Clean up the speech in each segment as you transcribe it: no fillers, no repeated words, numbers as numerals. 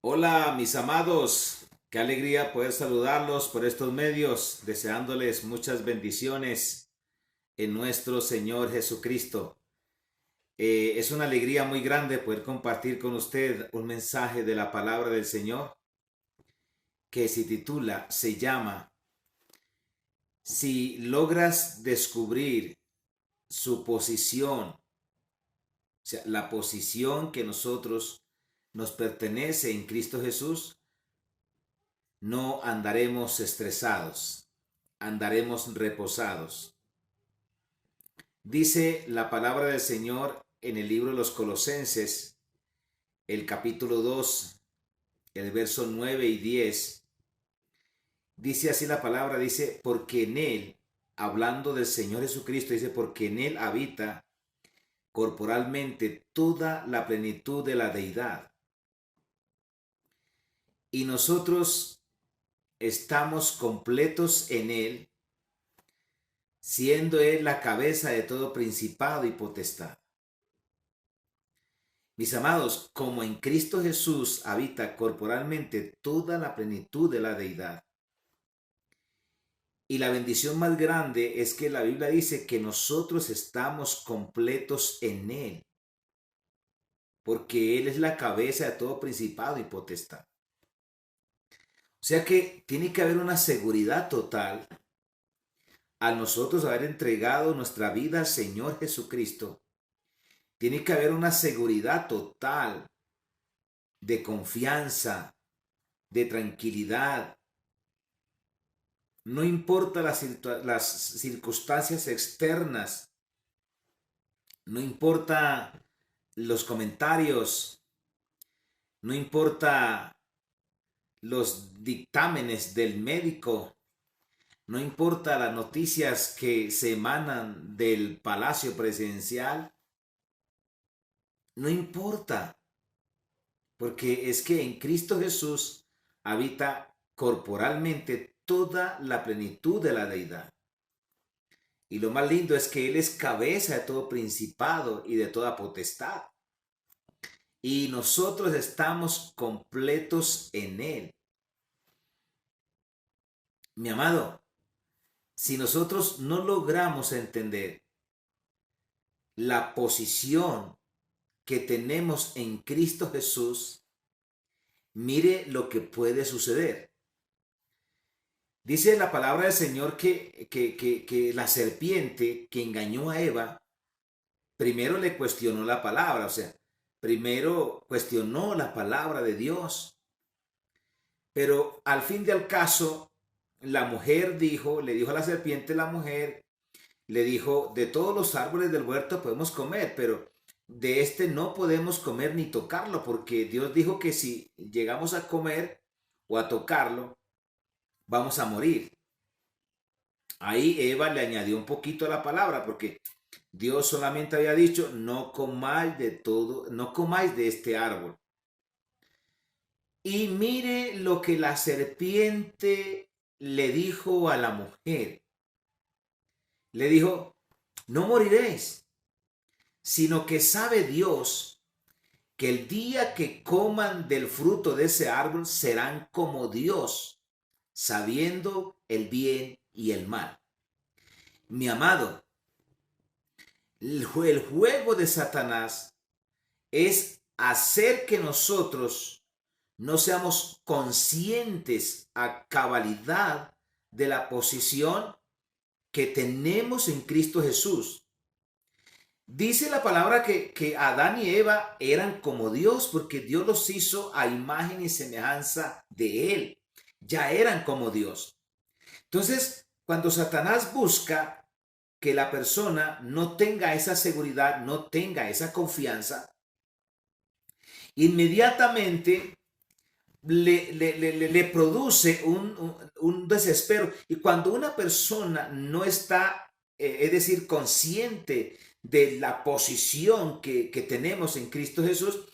Hola, mis amados. Qué alegría poder saludarlos por estos medios, deseándoles muchas bendiciones en nuestro Señor Jesucristo. Es una alegría muy grande poder compartir con usted un mensaje de la palabra del Señor que se llama, si logras descubrir su posición, o sea, la posición que nosotros nos pertenece en Cristo Jesús, no andaremos estresados, andaremos reposados. Dice la palabra del Señor en el libro de los Colosenses, el capítulo 2, el verso 9 y 10. Dice así la palabra, dice, porque en Él, hablando del Señor Jesucristo, dice, porque en Él habita corporalmente toda la plenitud de la deidad. Y nosotros estamos completos en Él, siendo Él la cabeza de todo principado y potestad. Mis amados, como en Cristo Jesús habita corporalmente toda la plenitud de la deidad. Y la bendición más grande es que la Biblia dice que nosotros estamos completos en Él, porque Él es la cabeza de todo principado y potestad. O sea que tiene que haber una seguridad total al nosotros haber entregado nuestra vida al Señor Jesucristo. Tiene que haber una seguridad total de confianza, de tranquilidad. No importa las circunstancias externas, no importa los comentarios, no importa los dictámenes del médico, no importa las noticias que se emanan del Palacio Presidencial, no importa, porque es que en Cristo Jesús habita corporalmente toda la plenitud de la deidad. Y lo más lindo es que Él es cabeza de todo principado y de toda potestad. Y nosotros estamos completos en Él. Mi amado, si nosotros no logramos entender la posición que tenemos en Cristo Jesús, mire lo que puede suceder. Dice la palabra del Señor que la serpiente que engañó a Eva, primero le cuestionó la palabra, o sea, primero cuestionó la palabra de Dios. Pero al fin del caso, la mujer le dijo a la serpiente, la mujer, le dijo, de todos los árboles del huerto podemos comer, pero de este no podemos comer ni tocarlo, porque Dios dijo que si llegamos a comer o a tocarlo, vamos a morir. Ahí Eva le añadió un poquito a la palabra, porque Dios solamente había dicho, no comáis de todo, no comáis de este árbol. Y mire lo que la serpiente le dijo a la mujer. Le dijo, no moriréis, sino que sabe Dios que el día que coman del fruto de ese árbol serán como Dios, sabiendo el bien y el mal. Mi amado, el juego de Satanás es hacer que nosotros no seamos conscientes a cabalidad de la posición que tenemos en Cristo Jesús. Dice la palabra que Adán y Eva eran como Dios porque Dios los hizo a imagen y semejanza de Él. Ya eran como Dios. Entonces, cuando Satanás busca que la persona no tenga esa seguridad, no tenga esa confianza, inmediatamente le produce un desespero. Y cuando una persona no está, es decir, consciente de la posición que tenemos en Cristo Jesús,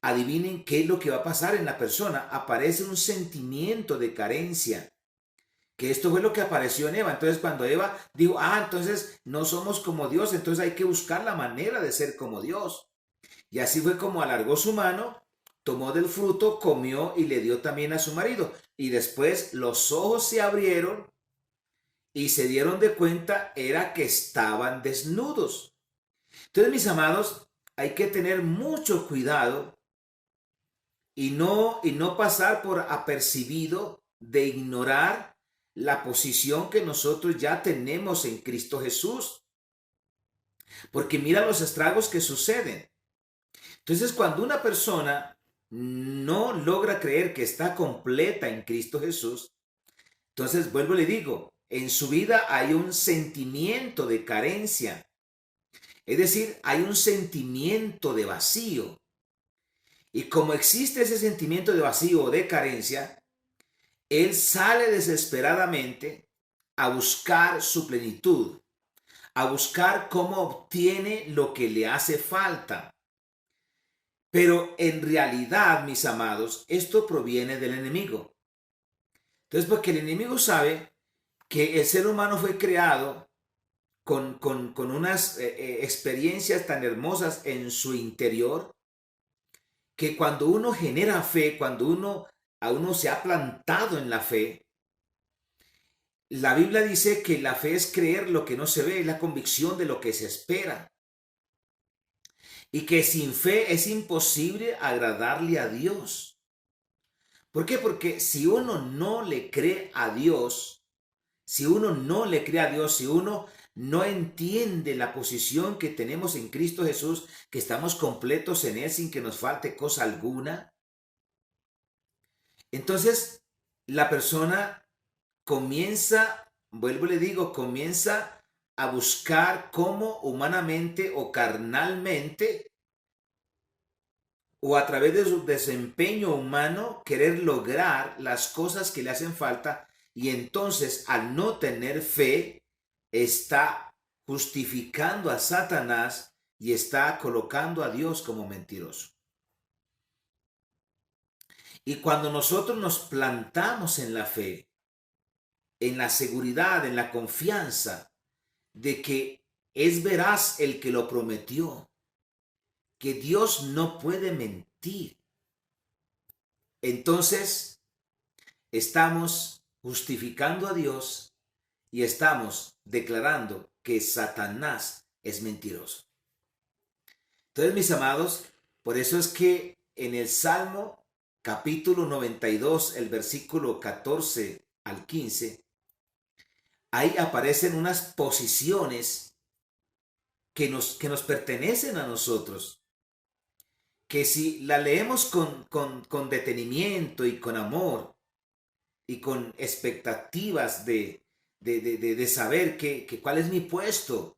adivinen qué es lo que va a pasar en la persona. Aparece un sentimiento de carencia, que esto fue lo que apareció en Eva. Entonces cuando Eva dijo, entonces no somos como Dios, entonces hay que buscar la manera de ser como Dios. Y así fue como alargó su mano, tomó del fruto, comió y le dio también a su marido. Y después los ojos se abrieron y se dieron de cuenta era que estaban desnudos. Entonces, mis amados, hay que tener mucho cuidado y no pasar por apercibido de ignorar la posición que nosotros ya tenemos en Cristo Jesús. Porque mira los estragos que suceden. Entonces, cuando una persona no logra creer que está completa en Cristo Jesús, entonces vuelvo y le digo, en su vida hay un sentimiento de carencia. Es decir, hay un sentimiento de vacío. Y como existe ese sentimiento de vacío o de carencia, él sale desesperadamente a buscar su plenitud, a buscar cómo obtiene lo que le hace falta. Pero en realidad, mis amados, esto proviene del enemigo. Entonces, porque el enemigo sabe que el ser humano fue creado con unas experiencias tan hermosas en su interior, que cuando uno genera fe, cuando a uno se ha plantado en la fe, la Biblia dice que la fe es creer lo que no se ve, es la convicción de lo que se espera. Y que sin fe es imposible agradarle a Dios. ¿Por qué? Porque si uno no le cree a Dios, si uno no le cree a Dios, si uno no entiende la posición que tenemos en Cristo Jesús, que estamos completos en Él sin que nos falte cosa alguna, entonces la persona comienza, vuelvo y le digo, comienza a buscar cómo humanamente o carnalmente o a través de su desempeño humano querer lograr las cosas que le hacen falta, y entonces al no tener fe está justificando a Satanás y está colocando a Dios como mentiroso. Y cuando nosotros nos plantamos en la fe, en la seguridad, en la confianza de que es veraz el que lo prometió, que Dios no puede mentir, entonces estamos justificando a Dios y estamos declarando que Satanás es mentiroso. Entonces, mis amados, por eso es que en el Salmo capítulo 92, el versículo 14 al 15, ahí aparecen unas posiciones que nos pertenecen a nosotros, que si la leemos con detenimiento y con amor y con expectativas de saber cuál es mi puesto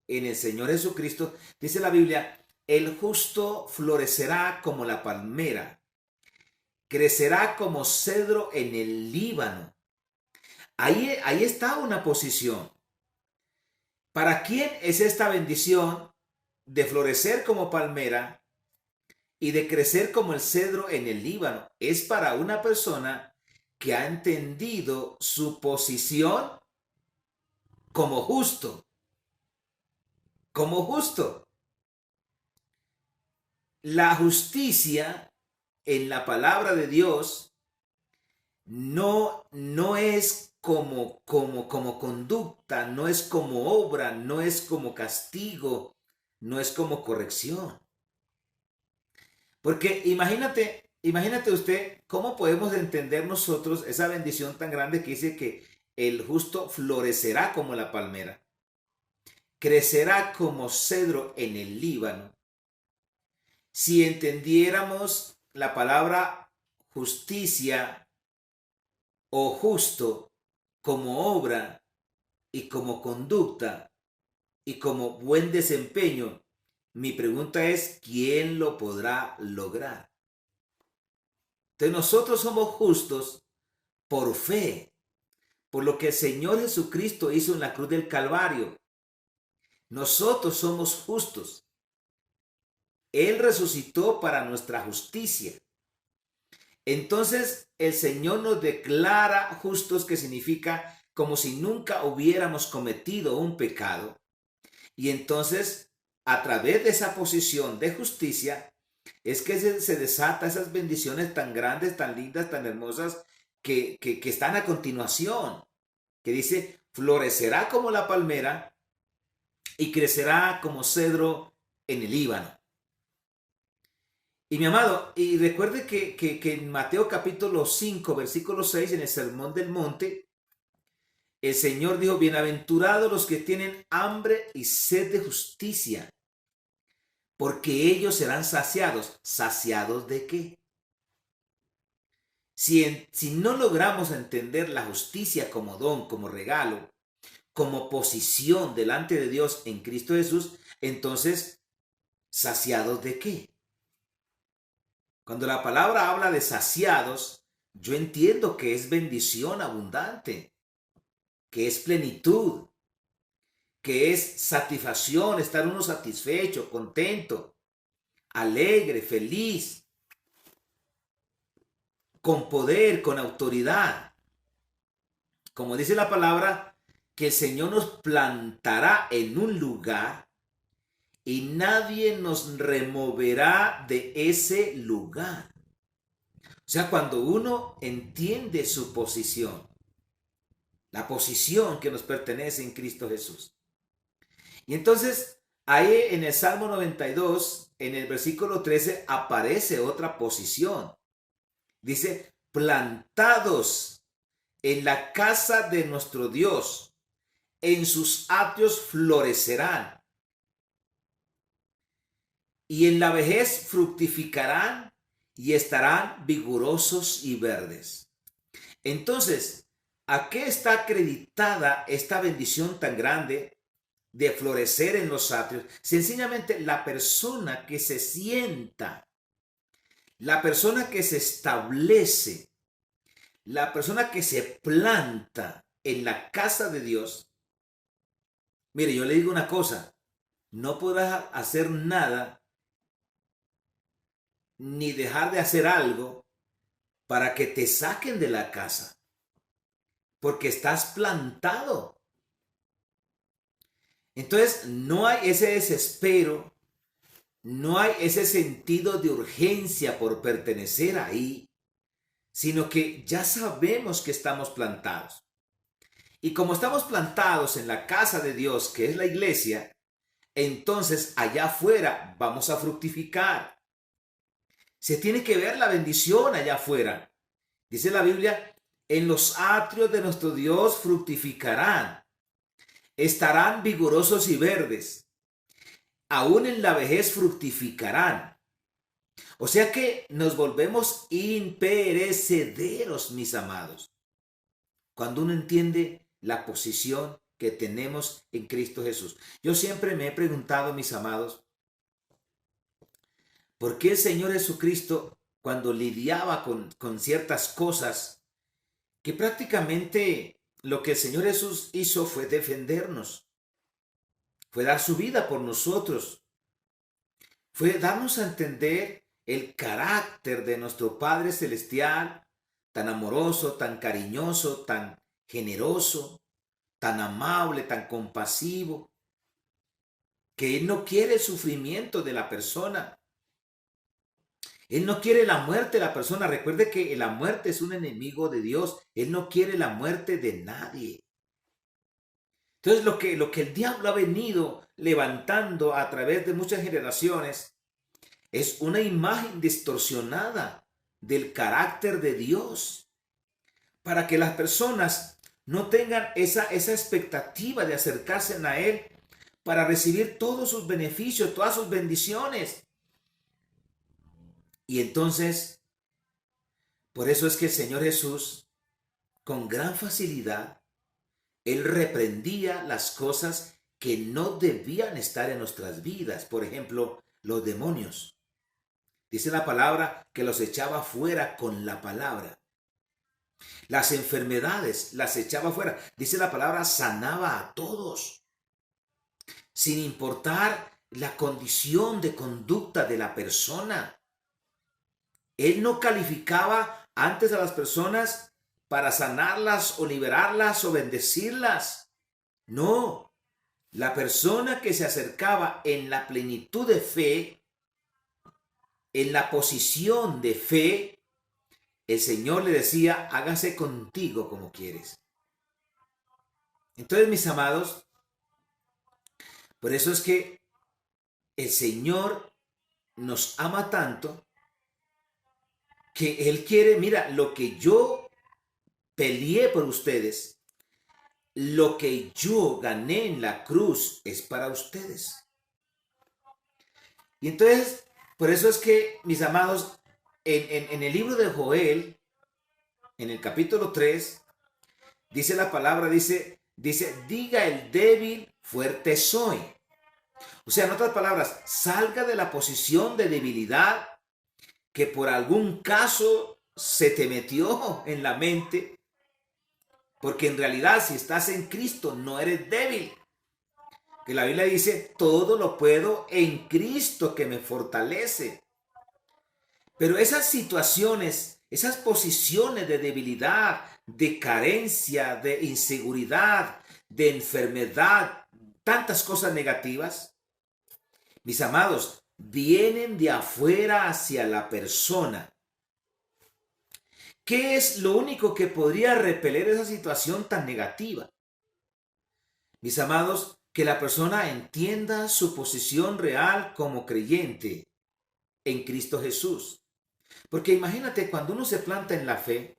en el Señor Jesucristo, dice la Biblia, el justo florecerá como la palmera, crecerá como cedro en el Líbano. Ahí está una posición. ¿Para quién es esta bendición de florecer como palmera y de crecer como el cedro en el Líbano? Es para una persona que ha entendido su posición como justo. Como justo. La justicia en la palabra de Dios no es como conducta, no es como obra, no es como castigo, no es como corrección. Porque imagínate usted cómo podemos entender nosotros esa bendición tan grande que dice que el justo florecerá como la palmera, crecerá como cedro en el Líbano. Si entendiéramos la palabra justicia o justo como obra y como conducta y como buen desempeño, mi pregunta es, ¿quién lo podrá lograr? Entonces nosotros somos justos por fe, por lo que el Señor Jesucristo hizo en la cruz del Calvario. Nosotros somos justos. Él resucitó para nuestra justicia. Entonces el Señor nos declara justos, que significa como si nunca hubiéramos cometido un pecado. Y entonces, a través de esa posición de justicia, es que se desata esas bendiciones tan grandes, tan lindas, tan hermosas que están a continuación, que dice, florecerá como la palmera y crecerá como cedro en el Líbano. Y mi amado, y recuerde que en Mateo capítulo 5, versículo 6, en el Sermón del Monte, el Señor dijo, bienaventurados los que tienen hambre y sed de justicia, porque ellos serán saciados. ¿Saciados de qué? Si no logramos entender la justicia como don, como regalo, como posición delante de Dios en Cristo Jesús, entonces, ¿saciados de qué? Cuando la palabra habla de saciados, yo entiendo que es bendición abundante, que es plenitud, que es satisfacción, estar uno satisfecho, contento, alegre, feliz, con poder, con autoridad. Como dice la palabra, que el Señor nos plantará en un lugar y nadie nos removerá de ese lugar. O sea, cuando uno entiende su posición, la posición que nos pertenece en Cristo Jesús. Y entonces, ahí en el Salmo 92, en el versículo 13, aparece otra posición. Dice, plantados en la casa de nuestro Dios, en sus atrios florecerán, y en la vejez fructificarán y estarán vigorosos y verdes. Entonces, ¿a qué está acreditada esta bendición tan grande de florecer en los atrios? Sencillamente la persona que se sienta, la persona que se establece, la persona que se planta en la casa de Dios. Mire, yo le digo una cosa, no podrás hacer nada ni dejar de hacer algo para que te saquen de la casa, porque estás plantado. Entonces, no hay ese desespero, no hay ese sentido de urgencia por pertenecer ahí, sino que ya sabemos que estamos plantados. Y como estamos plantados en la casa de Dios, que es la iglesia, entonces allá afuera vamos a fructificar. Se tiene que ver la bendición allá afuera. Dice la Biblia, en los atrios de nuestro Dios fructificarán, estarán vigorosos y verdes, aún en la vejez fructificarán. O sea que nos volvemos imperecederos, mis amados, cuando uno entiende la posición que tenemos en Cristo Jesús. Yo siempre me he preguntado, mis amados, ¿por qué el Señor Jesucristo, cuando lidiaba con ciertas cosas, que prácticamente lo que el Señor Jesús hizo fue defendernos, fue dar su vida por nosotros, fue darnos a entender el carácter de nuestro Padre Celestial, tan amoroso, tan cariñoso, tan generoso, tan amable, tan compasivo, que Él no quiere el sufrimiento de la persona. Él no quiere la muerte de la persona. Recuerde que la muerte es un enemigo de Dios. Él no quiere la muerte de nadie. Entonces lo que el diablo ha venido levantando a través de muchas generaciones es una imagen distorsionada del carácter de Dios, para que las personas no tengan esa expectativa de acercarse a Él para recibir todos sus beneficios, todas sus bendiciones. Y entonces, por eso es que el Señor Jesús, con gran facilidad, Él reprendía las cosas que no debían estar en nuestras vidas. Por ejemplo, los demonios. Dice la palabra que los echaba fuera con la palabra. Las enfermedades las echaba fuera. Dice la palabra, sanaba a todos, sin importar la condición de conducta de la persona. Él no calificaba antes a las personas para sanarlas o liberarlas o bendecirlas. No, la persona que se acercaba en la plenitud de fe en la posición de fe, el Señor le decía, hágase contigo como quieres. Entonces, mis amados, por eso es que el Señor nos ama tanto que Él quiere, mira, lo que yo peleé por ustedes, lo que yo gané en la cruz es para ustedes. Y entonces, por eso es que, mis amados, en el libro de Joel, en el capítulo 3, dice la palabra, dice, diga el débil, fuerte soy. O sea, en otras palabras, salga de la posición de debilidad que por algún caso se te metió en la mente, porque en realidad si estás en Cristo no eres débil. Que la Biblia dice, todo lo puedo en Cristo que me fortalece. Pero esas situaciones, esas posiciones de debilidad, de carencia, de inseguridad, de enfermedad, tantas cosas negativas, mis amados, vienen de afuera hacia la persona. ¿Qué es lo único que podría repeler esa situación tan negativa? Mis amados, que la persona entienda su posición real como creyente en Cristo Jesús. Porque imagínate, cuando uno se planta en la fe,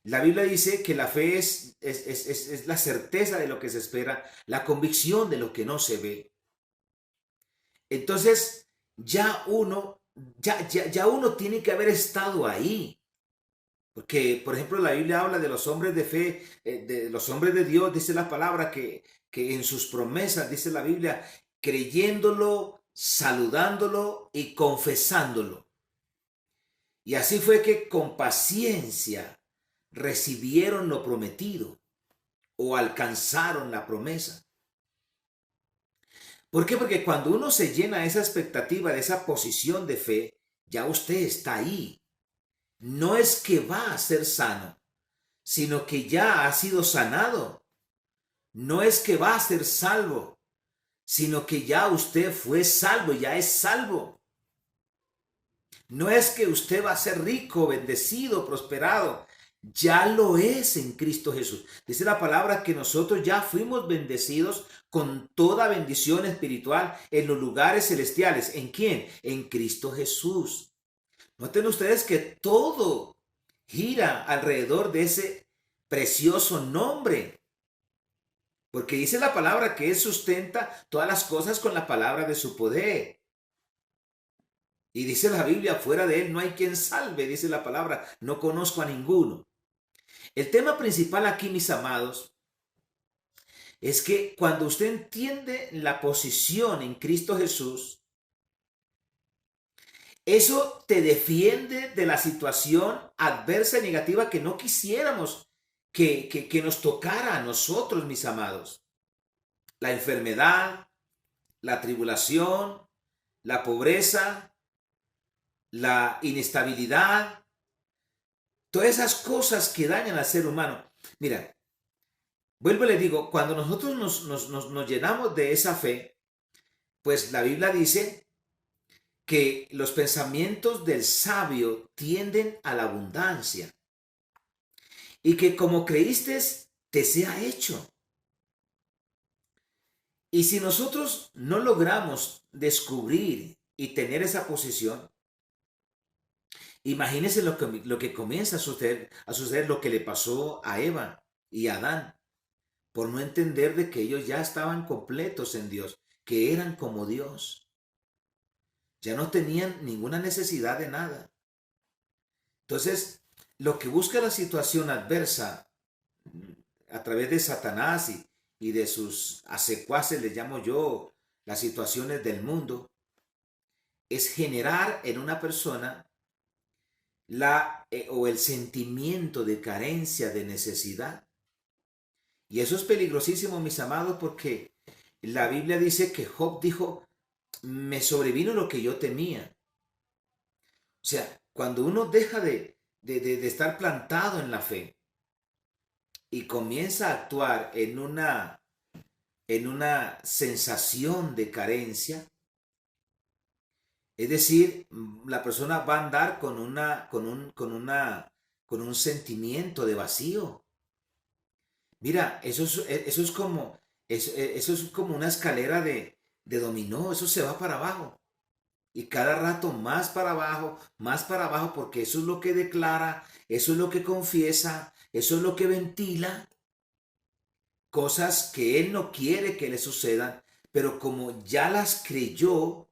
la Biblia dice que la fe es la certeza de lo que se espera, la convicción de lo que no se ve. Entonces, ya uno tiene que haber estado ahí. Porque, por ejemplo, la Biblia habla de los hombres de fe, de los hombres de Dios, dice la palabra que en sus promesas, dice la Biblia, creyéndolo, saludándolo y confesándolo. Y así fue que con paciencia recibieron lo prometido o alcanzaron la promesa. ¿Por qué? Porque cuando uno se llena de esa expectativa, de esa posición de fe, ya usted está ahí. No es que va a ser sano, sino que ya ha sido sanado. No es que va a ser salvo, sino que ya usted fue salvo, ya es salvo. No es que usted va a ser rico, bendecido, prosperado. Ya lo es en Cristo Jesús. Dice la palabra que nosotros ya fuimos bendecidos con toda bendición espiritual en los lugares celestiales. ¿En quién? En Cristo Jesús. Noten ustedes que todo gira alrededor de ese precioso nombre. Porque dice la palabra que Él sustenta todas las cosas con la palabra de su poder. Y dice la Biblia, fuera de Él no hay quien salve, dice la palabra, no conozco a ninguno. El tema principal aquí, mis amados, es que cuando usted entiende la posición en Cristo Jesús, eso te defiende de la situación adversa y negativa que no quisiéramos que nos tocara a nosotros, mis amados. La enfermedad, la tribulación, la pobreza, la inestabilidad, todas esas cosas que dañan al ser humano. Mira, vuelvo y le digo, cuando nosotros nos llenamos de esa fe, pues la Biblia dice que los pensamientos del sabio tienden a la abundancia y que como creíste, te sea hecho. Y si nosotros no logramos descubrir y tener esa posición, imagínense lo que comienza a suceder lo que le pasó a Eva y a Adán, por no entender de que ellos ya estaban completos en Dios, que eran como Dios. Ya no tenían ninguna necesidad de nada. Entonces, lo que busca la situación adversa a través de Satanás y de sus secuaces, les llamo yo, las situaciones del mundo, es generar en una persona o el sentimiento de carencia, de necesidad. Y eso es peligrosísimo, mis amados, porque la Biblia dice que Job dijo, me sobrevino lo que yo temía. O sea, cuando uno deja de estar plantado en la fe y comienza a actuar en una sensación de carencia, Es decir, la persona va a andar con un sentimiento de vacío. Mira, eso es como una escalera de dominó, eso se va para abajo. Y cada rato más para abajo, porque eso es lo que declara, eso es lo que confiesa, eso es lo que ventila, cosas que él no quiere que le sucedan, pero como ya las creyó,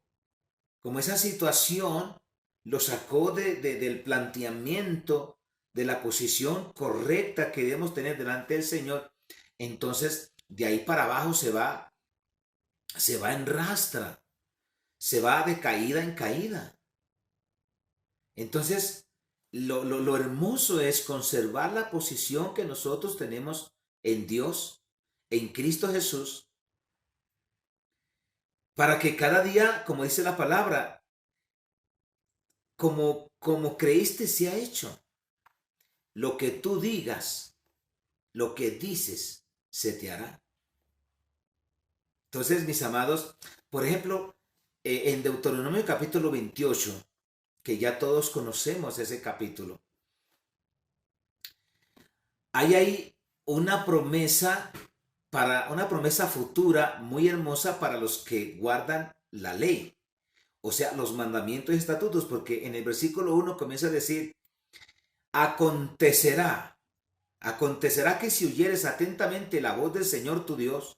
como esa situación lo sacó del planteamiento, de la posición correcta que debemos tener delante del Señor, entonces de ahí para abajo se va en rastra, se va de caída en caída. Entonces, lo hermoso es conservar la posición que nosotros tenemos en Dios, en Cristo Jesús, para que cada día, como dice la palabra, como creíste se ha hecho. Lo que tú digas, lo que dices, se te hará. Entonces, mis amados, por ejemplo, en Deuteronomio capítulo 28, que ya todos conocemos ese capítulo, hay ahí una promesa una promesa futura muy hermosa para los que guardan la ley, o sea, los mandamientos y estatutos, porque en el versículo 1 comienza a decir, acontecerá, acontecerá que si oyeres atentamente la voz del Señor tu Dios,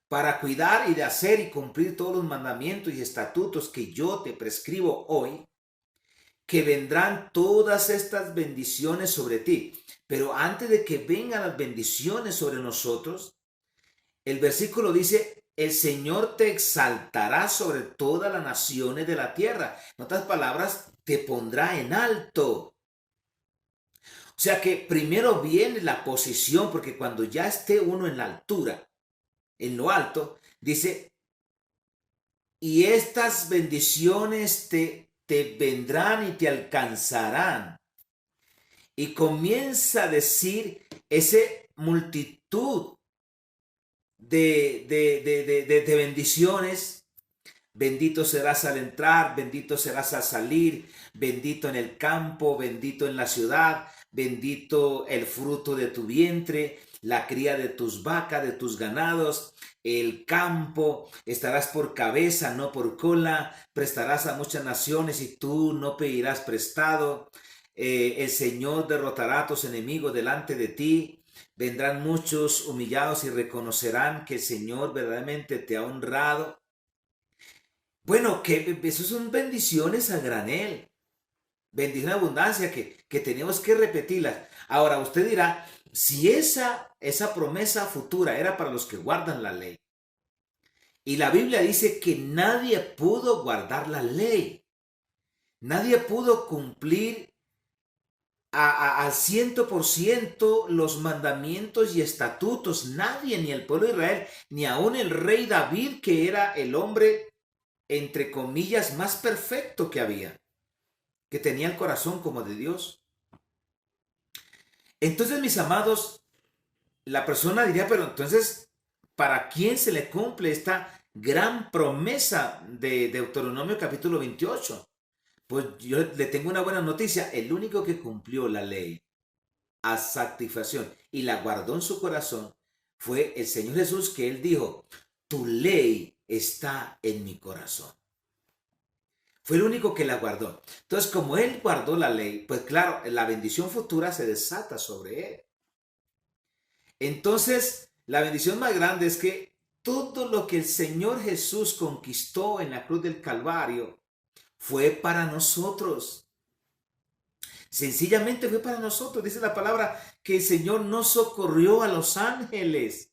para cuidar y de hacer y cumplir todos los mandamientos y estatutos que yo te prescribo hoy, que vendrán todas estas bendiciones sobre ti. Pero antes de que vengan las bendiciones sobre nosotros, el versículo dice, el Señor te exaltará sobre todas las naciones de la tierra. En otras palabras, te pondrá en alto. O sea que primero viene la posición, porque cuando ya esté uno en la altura, en lo alto, dice, y estas bendiciones te vendrán y te alcanzarán. Y comienza a decir ese multitud de bendiciones. Bendito serás al entrar, bendito serás al salir, bendito en el campo, bendito en la ciudad, bendito el fruto de tu vientre, la cría de tus vacas, de tus ganados, el campo, estarás por cabeza, no por cola, prestarás a muchas naciones y tú no pedirás prestado. El Señor derrotará a tus enemigos delante de ti. Vendrán muchos humillados y reconocerán que el Señor verdaderamente te ha honrado. Bueno, que eso son bendiciones a granel, bendición de abundancia que tenemos que repetirlas. Ahora usted dirá, si esa promesa futura era para los que guardan la ley, y la Biblia dice que nadie pudo guardar la ley, nadie pudo cumplir al 100% los mandamientos y estatutos, nadie, ni el pueblo de Israel, ni aún el rey David, que era el hombre, entre comillas, más perfecto que había, que tenía el corazón como de Dios. Entonces, mis amados, la persona diría, pero entonces, ¿para quién se le cumple esta gran promesa de Deuteronomio capítulo 28? Pues yo le tengo una buena noticia, el único que cumplió la ley a satisfacción y la guardó en su corazón fue el Señor Jesús, que él dijo, tu ley está en mi corazón. Fue el único que la guardó. Entonces, como él guardó la ley, pues claro, la bendición futura se desata sobre él. Entonces, la bendición más grande es que todo lo que el Señor Jesús conquistó en la cruz del Calvario fue para nosotros. Sencillamente fue para nosotros. Dice la palabra que el Señor no socorrió a los ángeles,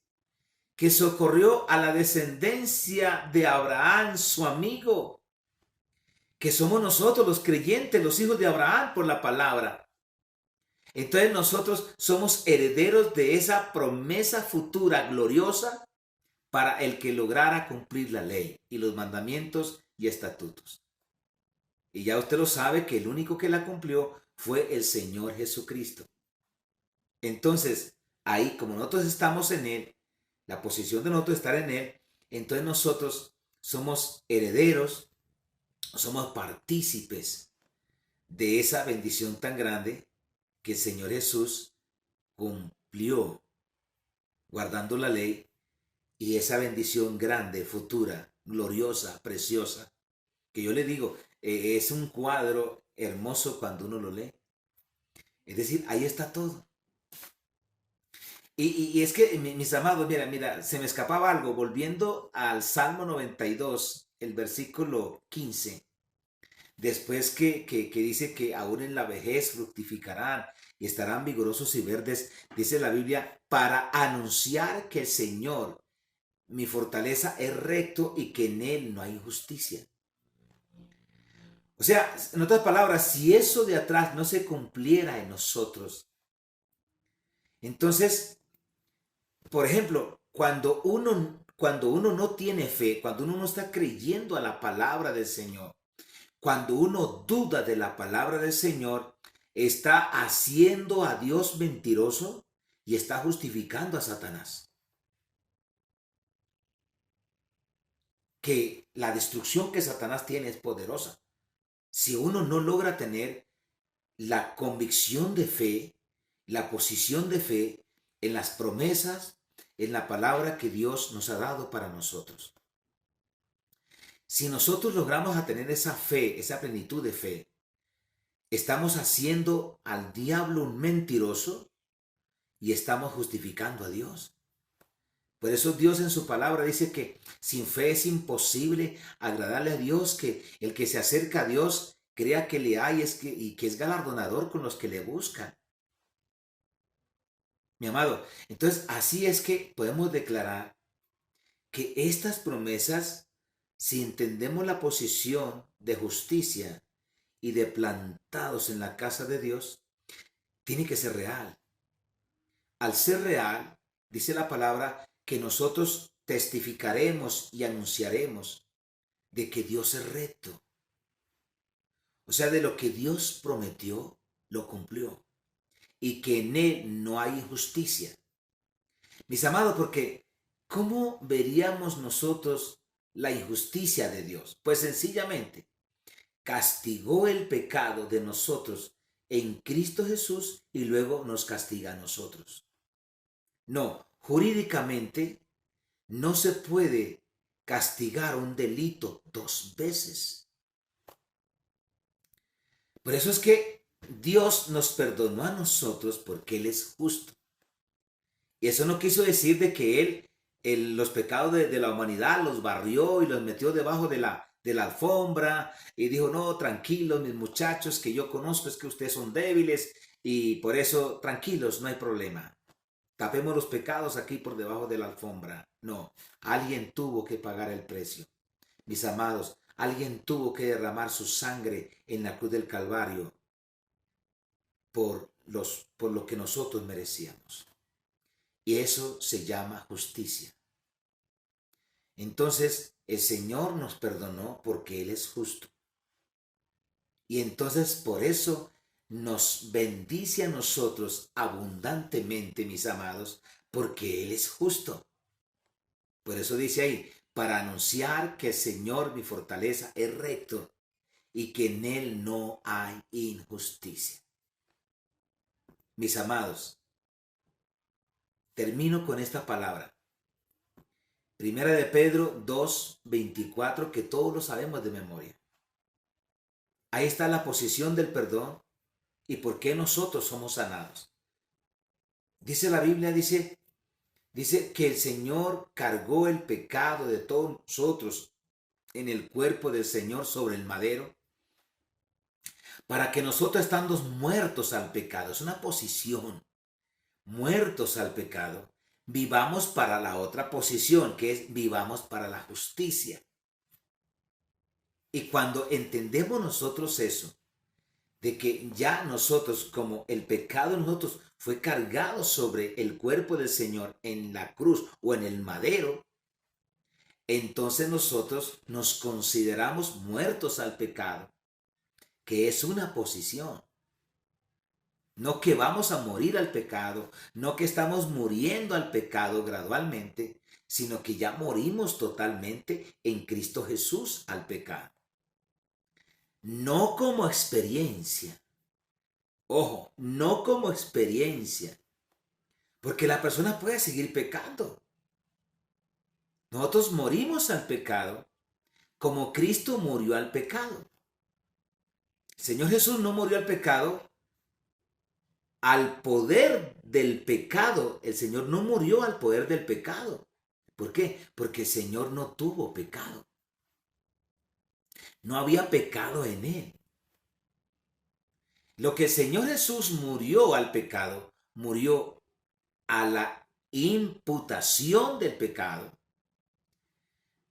que socorrió a la descendencia de Abraham, su amigo, que somos nosotros los creyentes, los hijos de Abraham por la palabra. Entonces nosotros somos herederos de esa promesa futura gloriosa para el que lograra cumplir la ley y los mandamientos y estatutos. Y ya usted lo sabe que el único que la cumplió fue el Señor Jesucristo. Entonces, ahí como nosotros estamos en Él, la posición de nosotros estar en Él, entonces nosotros somos herederos somos partícipes de esa bendición tan grande que el Señor Jesús cumplió guardando la ley, y esa bendición grande, futura, gloriosa, preciosa, que yo le digo, es un cuadro hermoso cuando uno lo lee. Es decir, ahí está todo. Y es que, mis amados, mira, se me escapaba algo. Volviendo al Salmo 92, el versículo 15, después que dice que aún en la vejez fructificarán y estarán vigorosos y verdes, dice la Biblia, para anunciar que el Señor, mi fortaleza, es recto y que en Él no hay injusticia. O sea, en otras palabras, si eso de atrás no se cumpliera en nosotros, entonces, por ejemplo, cuando uno no tiene fe, cuando uno no está creyendo a la palabra del Señor, cuando uno duda de la palabra del Señor, está haciendo a Dios mentiroso y está justificando a Satanás. Que la destrucción que Satanás tiene es poderosa. Si uno no logra tener la convicción de fe, la posición de fe en las promesas, en la palabra que Dios nos ha dado para nosotros. Si nosotros logramos a tener esa fe, esa plenitud de fe, estamos haciendo al diablo un mentiroso y estamos justificando a Dios. Por eso Dios en su palabra dice que sin fe es imposible agradarle a Dios, que el que se acerca a Dios crea que le hay y que es galardonador con los que le buscan. Mi amado, entonces así es que podemos declarar que estas promesas, si entendemos la posición de justicia y de plantados en la casa de Dios, tiene que ser real. Al ser real, dice la palabra, que nosotros testificaremos y anunciaremos de que Dios es recto. O sea, de lo que Dios prometió, lo cumplió. Y que en Él no hay injusticia. Mis amados, porque ¿cómo veríamos nosotros la injusticia de Dios? Pues sencillamente, castigó el pecado de nosotros en Cristo Jesús y luego nos castiga a nosotros. No, jurídicamente no se puede castigar un delito dos veces. Por eso es que Dios nos perdonó a nosotros porque Él es justo. Y eso no quiso decir de que los pecados de la humanidad los barrió y los metió debajo de la alfombra y dijo, no, tranquilos mis muchachos, que yo conozco es que ustedes son débiles y por eso tranquilos, no hay problema. Tapemos los pecados aquí por debajo de la alfombra. No, alguien tuvo que pagar el precio. Mis amados, alguien tuvo que derramar su sangre en la cruz del Calvario por lo que nosotros merecíamos. Y eso se llama justicia. Entonces, el Señor nos perdonó porque Él es justo. Y entonces por eso nos bendice a nosotros abundantemente, mis amados, porque Él es justo. Por eso dice ahí, para anunciar que el Señor, mi fortaleza, es recto y que en Él no hay injusticia. Mis amados, termino con esta palabra. Primera de Pedro 2:24, que todos lo sabemos de memoria. Ahí está la posición del perdón y por qué nosotros somos sanados. Dice la Biblia, dice que el Señor cargó el pecado de todos nosotros en el cuerpo del Señor sobre el madero, para que nosotros, estando muertos al pecado, es una posición, muertos al pecado, vivamos para la otra posición, que es vivamos para la justicia. Y cuando entendemos nosotros eso, de que ya nosotros, como el pecado de nosotros fue cargado sobre el cuerpo del Señor en la cruz o en el madero, entonces nosotros nos consideramos muertos al pecado, que es una posición. No que vamos a morir al pecado, no que estamos muriendo al pecado gradualmente, sino que ya morimos totalmente en Cristo Jesús al pecado. no como experiencia. Ojo, no como experiencia, porque la persona puede seguir pecando. Nosotros morimos al pecado como Cristo murió al pecado. El Señor Jesús no murió al pecado, al poder del pecado. El Señor no murió al poder del pecado. ¿Por qué? Porque el Señor no tuvo pecado. No había pecado en él. Lo que el Señor Jesús murió al pecado, murió a la imputación del pecado,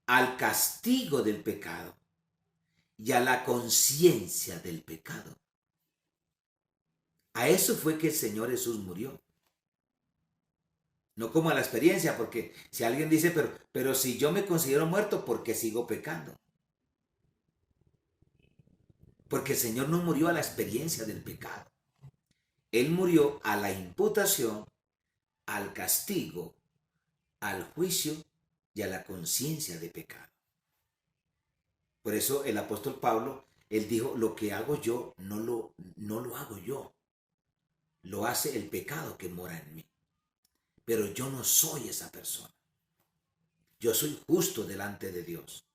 al castigo del pecado y a la conciencia del pecado. A eso fue que el Señor Jesús murió. No como a la experiencia, porque si alguien dice, pero si yo me considero muerto, ¿por qué sigo pecando? Porque el Señor no murió a la experiencia del pecado. Él murió a la imputación, al castigo, al juicio y a la conciencia de pecado. Por eso el apóstol Pablo, él dijo, lo que hago yo no lo hago yo. Lo hace el pecado que mora en mí. Pero yo no soy esa persona. Yo soy justo delante de Dios.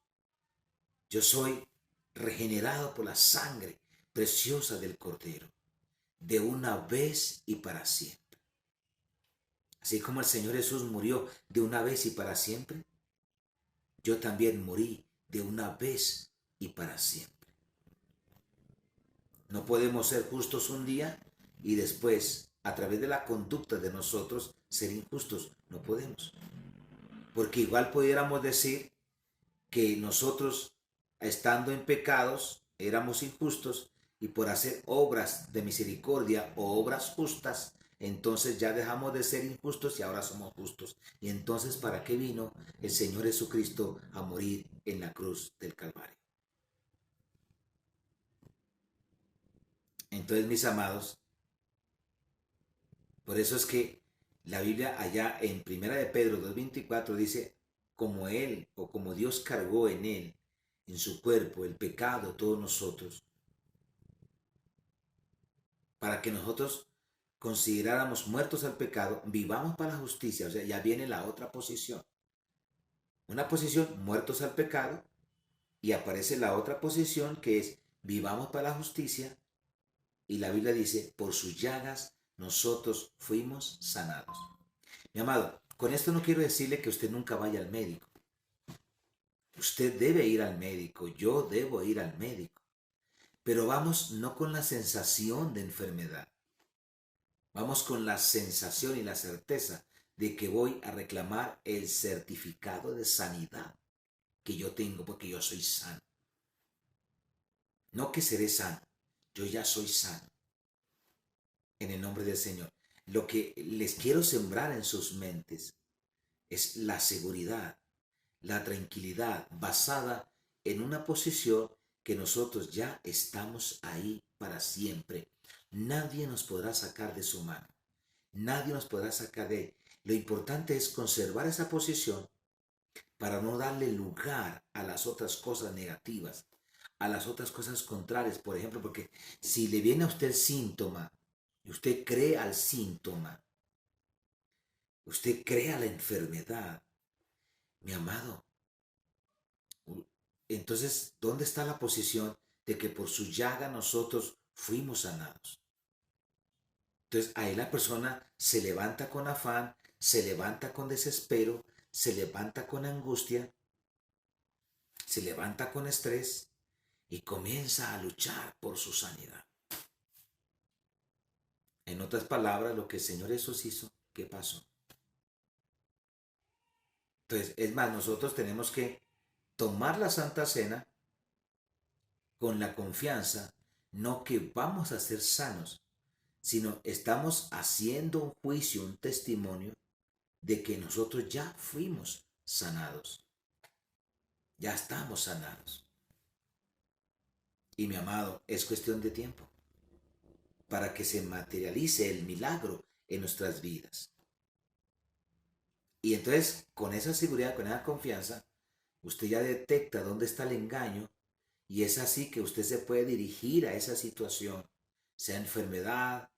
Yo soy regenerado por la sangre preciosa del Cordero, de una vez y para siempre. Así como el Señor Jesús murió de una vez y para siempre, yo también morí de una vez y para siempre. No podemos ser justos un día y después, a través de la conducta de nosotros, ser injustos. No podemos. Porque igual pudiéramos decir que nosotros, estando en pecados, éramos injustos y por hacer obras de misericordia o obras justas, entonces ya dejamos de ser injustos y ahora somos justos. Y entonces, ¿para qué vino el Señor Jesucristo a morir en la cruz del Calvario? Entonces, mis amados, por eso es que la Biblia allá en Primera de Pedro 2:24 dice, como Él o como Dios cargó en Él, en su cuerpo, el pecado, todos nosotros, para que nosotros consideráramos muertos al pecado, vivamos para la justicia. O sea, ya viene la otra posición. Una posición, muertos al pecado, y aparece la otra posición que es, vivamos para la justicia, y la Biblia dice, por sus llagas nosotros fuimos sanados. Mi amado, con esto no quiero decirle que usted nunca vaya al médico. Usted debe ir al médico, yo debo ir al médico, pero vamos no con la sensación de enfermedad. Vamos con la sensación y la certeza de que voy a reclamar el certificado de sanidad que yo tengo porque yo soy sano. No que seré sano, yo ya soy sano. En el nombre del Señor. Lo que les quiero sembrar en sus mentes es la seguridad, la tranquilidad basada en una posición que nosotros ya estamos ahí para siempre. Nadie nos podrá sacar de su mano. Nadie nos podrá sacar de él. Lo importante es conservar esa posición para no darle lugar a las otras cosas negativas, a las otras cosas contrarias. Por ejemplo, porque si le viene a usted el síntoma y usted cree al síntoma, usted crea la enfermedad, mi amado, entonces, ¿dónde está la posición de que por su llaga nosotros fuimos sanados? Entonces, ahí la persona se levanta con afán, se levanta con desespero, se levanta con angustia, se levanta con estrés y comienza a luchar por su sanidad. En otras palabras, lo que el Señor Jesús hizo, ¿qué pasó? Entonces, es más, nosotros tenemos que tomar la Santa Cena con la confianza, no que vamos a ser sanos, sino estamos haciendo un juicio, un testimonio de que nosotros ya fuimos sanados, ya estamos sanados. Y mi amado, es cuestión de tiempo para que se materialice el milagro en nuestras vidas. Y entonces, con esa seguridad, con esa confianza, usted ya detecta dónde está el engaño Y es así que usted se puede dirigir a esa situación, sea enfermedad,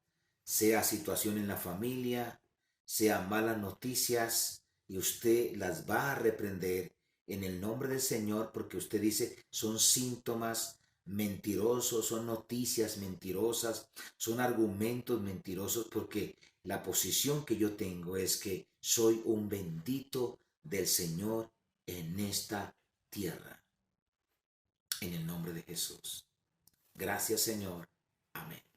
sea situación en la familia, sea malas noticias, y usted las va a reprender en el nombre del Señor, porque usted dice, son síntomas mentirosos, son noticias mentirosas, son argumentos mentirosos, porque la posición que yo tengo es que soy un bendito del Señor en esta tierra. En el nombre de Jesús. Gracias, Señor. Amén.